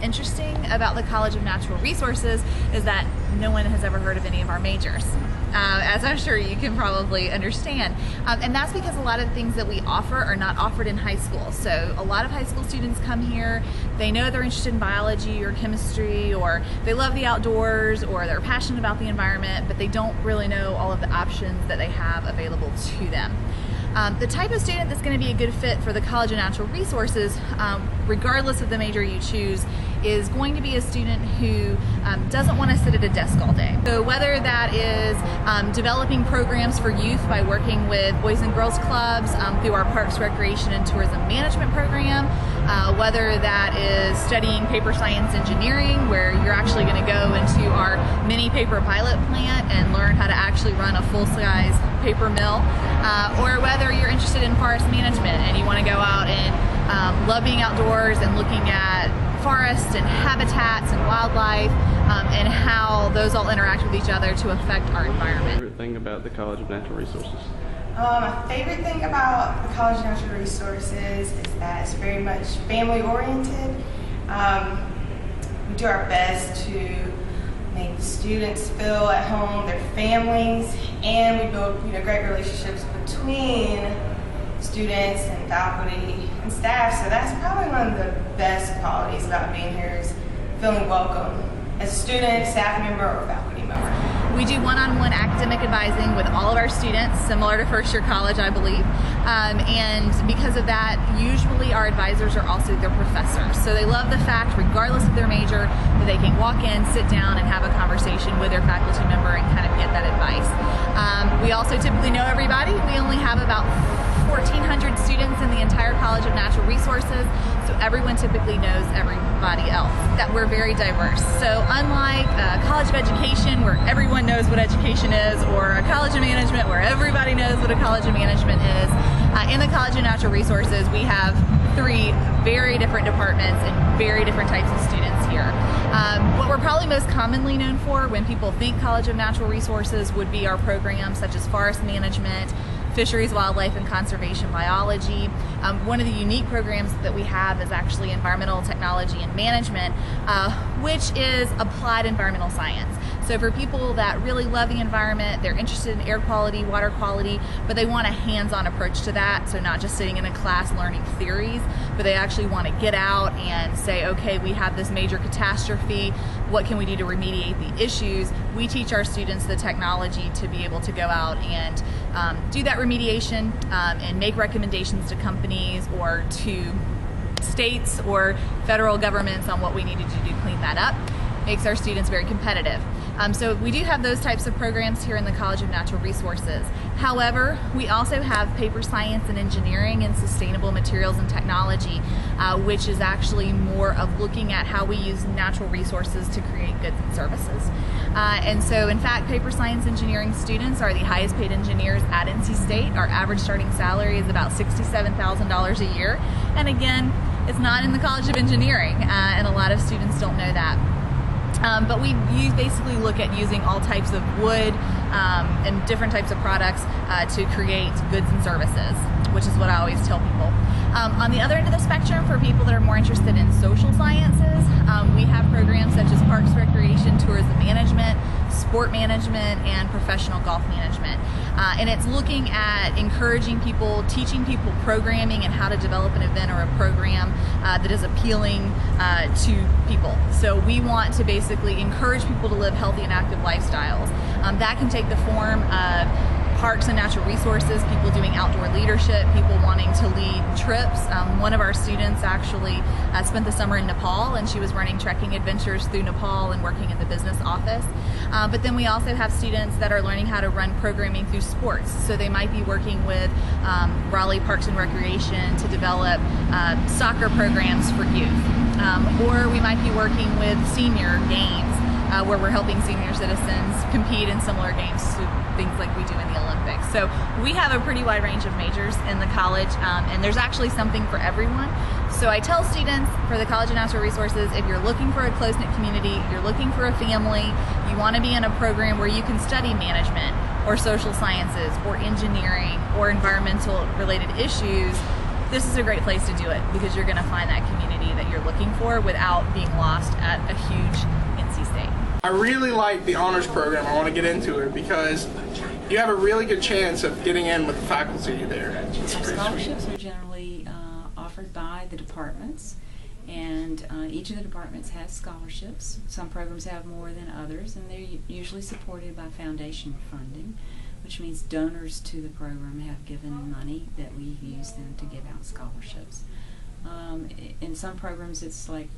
interesting about the College of Natural Resources is that no one has ever heard of any of our majors, as I'm sure you can probably understand. And that's because a lot of the things that we offer are not offered in high school. So a lot of high school students come here, they know they're interested in biology or chemistry, or they love the outdoors, or they're passionate about the environment, but they don't really know all of the options that they have available to them. The type of student that's going to be a good fit for the College of Natural Resources, regardless of the major you choose, is going to be a student who doesn't want to sit at a desk all day. So whether that is developing programs for youth by working with Boys and Girls Clubs through our Parks, Recreation, and Tourism Management program, whether that is studying paper science engineering, where you're actually going to go into our mini paper pilot plant and learn how to actually run a full-size paper mill, or whether you're interested in forest management and you want to go out and love being outdoors and looking at forests and habitats and wildlife and how those all interact with each other to affect our environment. Favorite thing about the College of Natural Resources? My favorite thing about the College of Natural Resources is that it's very much family oriented. We do our best to make the students feel at home, their families, and we build great relationships between students and faculty and staff. So that's probably one of the best qualities about being here, is feeling welcome as a student, staff member, or faculty member. We do one-on-one academic advising with all of our students, similar to first-year college, I believe. And because of that, usually our advisors are also their professors. So they love the fact, regardless of their major, that they can walk in, sit down, and have a conversation with their faculty member and kind of get that advice. We also typically know everybody. We only have about 1,400 students in the entire College of Natural Resources, so everyone typically knows everybody else. That we're very diverse. So unlike a College of Education, where everyone knows what education is, or a College of Management, where everybody knows what a College of Management is, in the College of Natural Resources, we have 3 very different departments and very different types of students here. What we're probably most commonly known for when people think College of Natural Resources would be our programs such as forest management, fisheries, wildlife, and conservation biology. One of the unique programs that we have is actually environmental technology and management, which is applied environmental science. So for people that really love the environment, they're interested in air quality, water quality, but they want a hands-on approach to that. So not just sitting in a class learning theories, but they actually want to get out and say, okay, we have this major catastrophe. What can we do to remediate the issues? We teach our students the technology to be able to go out and do that remediation and make recommendations to companies or to states or federal governments on what we needed to do to clean that up. Makes our students very competitive. So we do have those types of programs here in the College of Natural Resources. However, we also have paper science and engineering and sustainable materials and technology, which is actually more of looking at how we use natural resources to create goods and services. And so in fact, paper science engineering students are the highest paid engineers at NC State. Our average starting salary is about $67,000 a year. And again, it's not in the College of Engineering, and a lot of students don't know that. But we basically look at using all types of wood and different types of products to create goods and services, which is what I always tell people. On the other end of the spectrum, for people that are more interested in social sciences, we have programs such as Parks, Recreation, Tourism Management, Sport Management, and Professional Golf Management. And it's looking at encouraging people, teaching people programming and how to develop an event or a program that is appealing to people. So we want to basically encourage people to live healthy and active lifestyles. That can take the form of parks and natural resources, people doing outdoor leadership, people wanting to lead trips. One of our students actually spent the summer in Nepal, and she was running trekking adventures through Nepal and working in the business office. But then we also have students that are learning how to run programming through sports. So they might be working with Raleigh Parks and Recreation to develop soccer programs for youth. Or we might be working with senior games, where we're helping senior citizens compete in similar games to things like we do in the Olympics. So we have a pretty wide range of majors in the college, and there's actually something for everyone. So I tell students for the College of Natural Resources, if you're looking for a close-knit community, you're looking for a family, you want to be in a program where you can study management or social sciences or engineering or environmental related issues, this is a great place to do it because you're going to find that community that you're looking for without being lost at a huge NC State. I really like the honors program. I want to get into it because you have a really good chance of getting in with the faculty there. Scholarships are generally offered by the departments, and each of the departments has scholarships. Some programs have more than others, and they're usually supported by foundation funding, which means donors to the program have given money that we use then to give out scholarships. In some programs it's like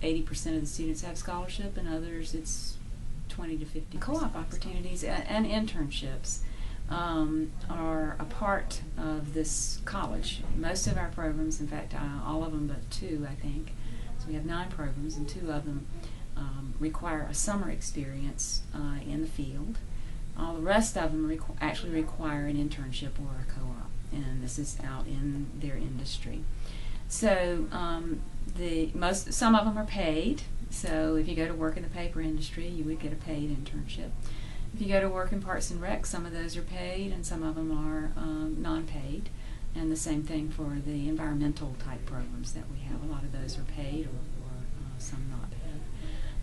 80% of the students have scholarship, and others it's 20 to 50. Co-op opportunities and internships are a part of this college. Most of our programs, in fact all of them but 2 I think, so we have 9 programs and 2 of them require a summer experience in the field. All the rest of them actually require an internship or a co-op, and this is out in their industry. So some of them are paid. So if you go to work in the paper industry, you would get a paid internship. If you go to work in Parks and Rec, some of those are paid and some of them are non-paid. And the same thing for the environmental type programs that we have. A lot of those are paid or some not paid.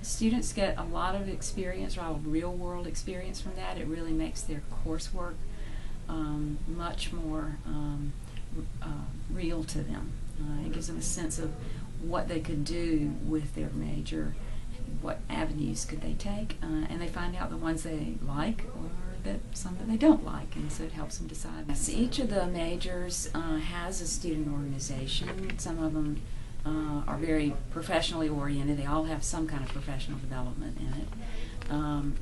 Students get a lot of experience, a lot of real world experience from that. It really makes their coursework much more real to them. It gives them a sense of what they could do with their major, what avenues could they take, and they find out the ones they like or some that they don't like, and so it helps them decide. So each of the majors has a student organization. Some of them are very professionally oriented. They all have some kind of professional development in it.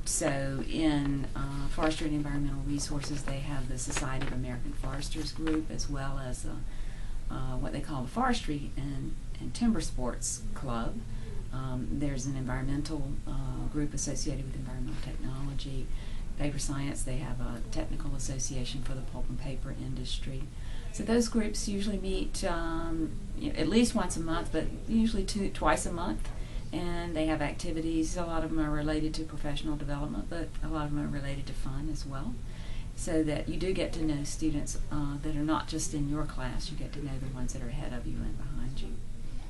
So in Forestry and Environmental Resources, they have the Society of American Foresters group, as well as what they call the Forestry and Timber Sports Club. There's an environmental group associated with environmental technology. Paper science, they have a technical association for the pulp and paper industry. So those groups usually meet at least once a month, but usually twice a month, and they have activities. A lot of them are related to professional development, but a lot of them are related to fun as well, so that you do get to know students that are not just in your class. You get to know the ones that are ahead of you and behind you.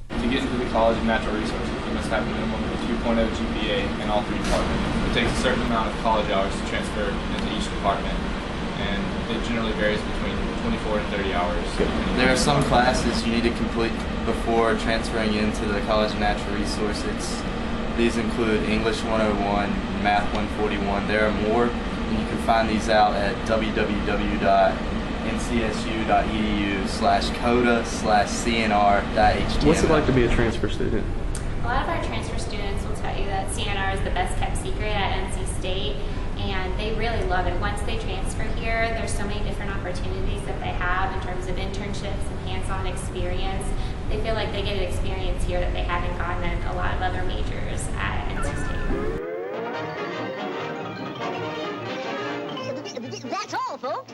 To get into the College of Natural Resources, you must have a minimum of a 2.0 GPA in all 3 departments. It takes a certain amount of college hours to transfer into each department, and it generally varies between 24 and 30 hours. There are some classes you need to complete before transferring into the College of Natural Resources. These include English 101, Math 141. There are more, and you can find these out at www.ncsu.edu/coda/cnr.html. What's it like to be a transfer student? A lot of our transfer students will tell you that CNR is the best kept secret at NC State, and they really love it. Once they transfer here, there's so many different opportunities that they have in terms of internships and hands-on experience. They feel like they get an experience here that they haven't gotten in a lot of other majors at NC State. That's all, folks.